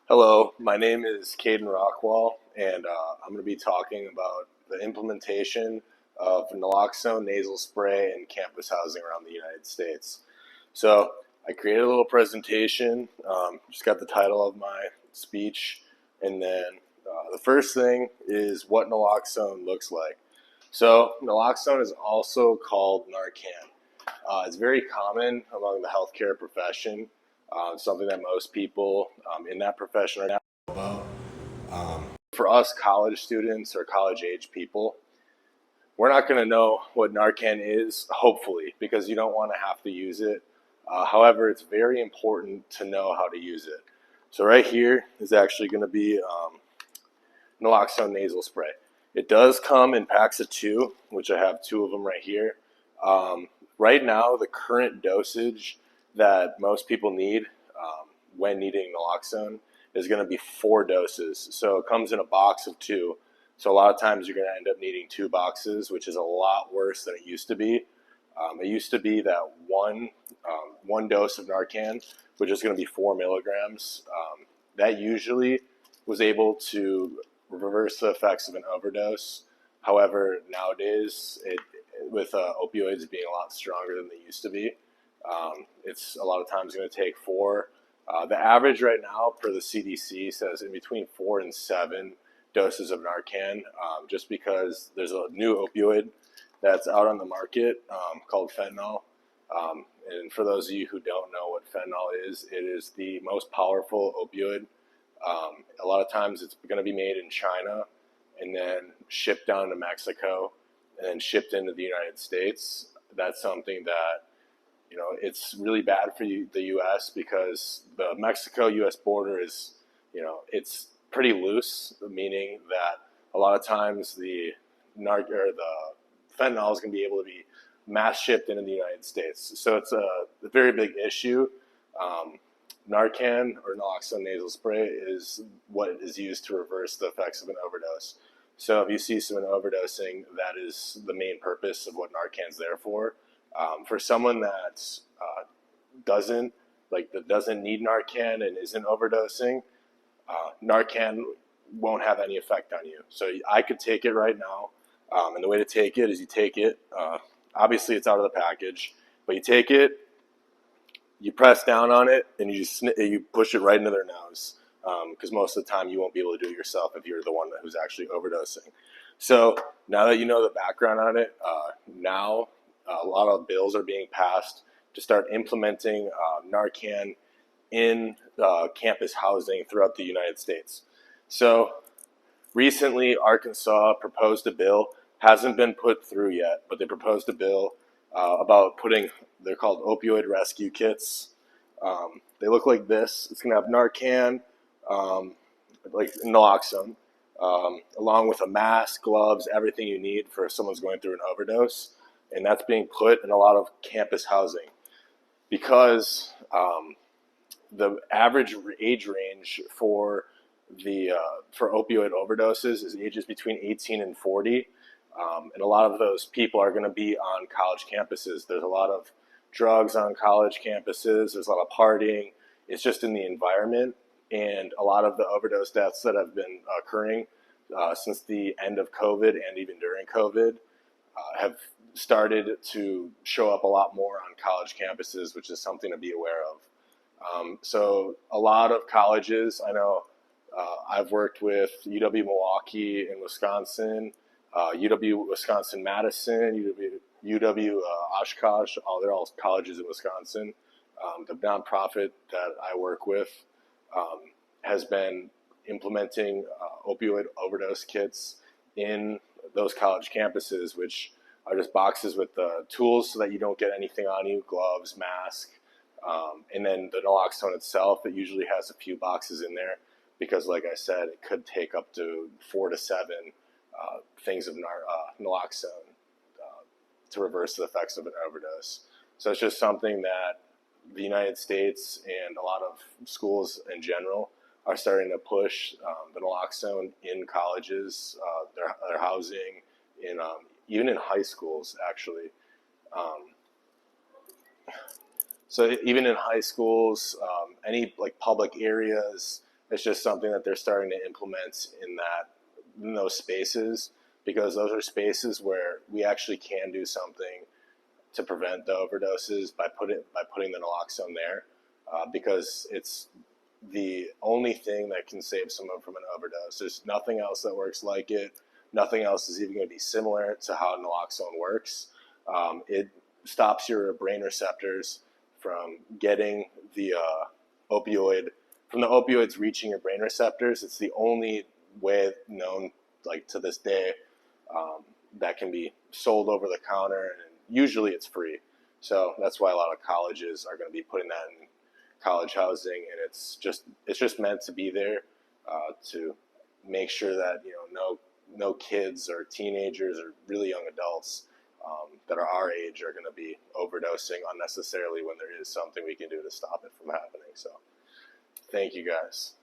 Hello, my name is Caden Rockwall, and I'm going to be talking about the implementation of naloxone nasal spray in campus housing around the United States. So I created a little presentation, just got the title of my speech, and then the first thing is what naloxone looks like. So naloxone is also called Narcan. It's very common among the healthcare profession. Something that most people in that profession are now about. For us college students or college age people, we're not going to know what Narcan is, hopefully, because you don't want to have to use it. However, it's very important to know how to use it. So right here is actually going to be naloxone nasal spray. It does come in packs of 2, which I have 2 of them right here. Right now, the current dosage that most people need when needing naloxone is going to be 4 doses. So it comes in a box of 2. So a lot of times you're going to end up needing 2 boxes, which is a lot worse than it used to be. It used to be that one dose of Narcan, which is going to be 4 milligrams. That usually was able to reverse the effects of an overdose. However, nowadays, with opioids being a lot stronger than they used to be, it's a lot of times going to take 4. The average right now per the CDC says in between 4 and 7 doses of Narcan, just because there's a new opioid that's out on the market called fentanyl. And for those of you who don't know what fentanyl is, it is the most powerful opioid. A lot of times it's going to be made in China and then shipped down to Mexico and then shipped into the United States. That's something that, it's really bad for the U.S. because the Mexico-U.S. border is, it's pretty loose, meaning that a lot of times the fentanyl is going to be able to be mass shipped into the United States. So it's a very big issue. Narcan or naloxone nasal spray is what is used to reverse the effects of an overdose. So if you see someone overdosing, that is the main purpose of what Narcan's there for. For someone that doesn't need Narcan and isn't overdosing, Narcan won't have any effect on you. So I could take it right now, and the way to take it is you take it. Obviously, it's out of the package, but you take it, you press down on it, and you push it right into their nose. Because most of the time you won't be able to do it yourself if you're the one who's actually overdosing. So now that you know the background on it, now a lot of bills are being passed to start implementing Narcan in campus housing throughout the United States. So recently Arkansas proposed a bill, hasn't been put through yet, but they proposed a bill about they're called opioid rescue kits. They look like this. It's going to have Narcan, like naloxone, along with a mask, gloves, everything you need for if someone's going through an overdose. And that's being put in a lot of campus housing because the average age range for opioid overdoses is ages between 18 and 40. And a lot of those people are going to be on college campuses. There's a lot of drugs on college campuses. There's a lot of partying. It's just in the environment. And a lot of the overdose deaths that have been occurring since the end of COVID and even during COVID have started to show up a lot more on college campuses, which is something to be aware of. So a lot of colleges, I know I've worked with UW-Milwaukee in Wisconsin, UW-Wisconsin-Madison, UW Oshkosh, they're all colleges in Wisconsin. The nonprofit that I work with has been implementing opioid overdose kits in those college campuses, which are just boxes with the tools so that you don't get anything on you, gloves, mask, and then the naloxone itself, it usually has a few boxes in there because, like I said, it could take up to 4 to 7 things of naloxone to reverse the effects of an overdose. So it's just something that the United States and a lot of schools in general are starting to push the naloxone in colleges, their housing, even in high schools, actually. So even in high schools, any like public areas, it's just something that they're starting to implement in those spaces, because those are spaces where we actually can do something to prevent the overdoses by putting the naloxone there, because it's the only thing that can save someone from an overdose. There's nothing else that works like it. Nothing else is even going to be similar to how naloxone works. It stops your brain receptors from getting the opioid, from the opioids reaching your brain receptors. It's the only way known, like to this day, that can be sold over the counter, and usually it's free. So that's why a lot of colleges are going to be putting that in college housing, and it's just meant to be there to make sure that no kids or teenagers or really young adults that are our age are going to be overdosing unnecessarily when there is something we can do to stop it from happening. So thank you guys.